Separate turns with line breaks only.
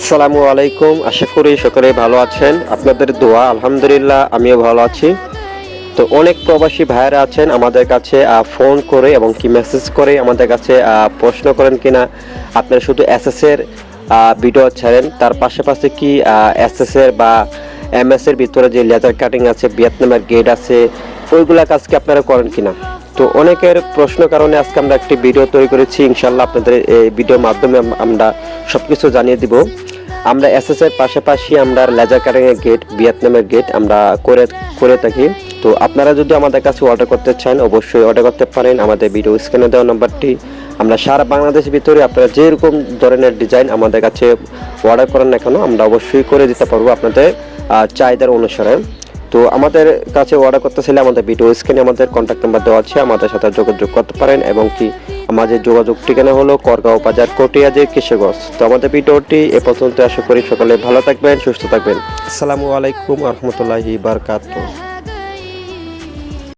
আসসালামু আলাইকুম। আশা করি সকলে ভালো আছেন। আপনাদের দোয়া আলহামদুলিল্লাহ আমিও ভালো আছি। তো অনেক প্রবাসী ভাইয়েরা আছেন আমাদের কাছে ফোন করে এবং কি মেসেজ করে আমাদের কাছে প্রশ্ন করেন কিনা আপনারা শুধু এসএস এর ভিডিও ছাড়েন, তার পাশাপাশি কি এসএস এর বা এমএস এর ভিতরে যে লেজার কাটিং আছে, ভিয়েতনামের গেট আছে, ওইগুলা কাজ কি আপনারা করেন কিনা। তো অনেকের প্রশ্ন কারণে আজকে আমরা একটি ভিডিও তৈরি করেছি। ইনশাল্লাহ আপনাদের এই ভিডিওর মাধ্যমে আমরা সবকিছু জানিয়ে দিব। আমরা এসএস এর পাশাপাশি আমরা লেজার কাটিং এর গেট, ভিয়েতনামের গেট আমরা করে থাকি। তো আপনারা যদি আমাদের কাছে অর্ডার করতে চান অবশ্যই অর্ডার করতে পারেন। আমাদের ভিডিও স্ক্রিনে দেওয়া নাম্বারটি, আমরা সারা বাংলাদেশের ভিতরে আপনারা যেরকম ধরনের ডিজাইন আমাদের কাছে অর্ডার করেন না কেন আমরা অবশ্যই করে দিতে পারবো আপনাদের চাহিদার অনুসারে। তো আমাদের কাছে অর্ডার করতে চাইলে আমাদের ভিডিও স্ক্রিনে আমাদের কন্ট্যাক্ট নাম্বার দেওয়া আছে, আমাদের সাথে যোগাযোগ করতে পারেন। এবং কি আমাদের যোগাযোগ ঠিকানা হলো করগাঁও বাজার, কটিয়াদি, কিশোরগঞ্জ। তো আমাদের ভিডিওটি এ পর্যন্ত। আশা করি সকলে ভালো থাকবেন, সুস্থ থাকবেন। আসসালামু আলাইকুম ওয়া রাহমাতুল্লাহি ওয়া বারাকাতুহু।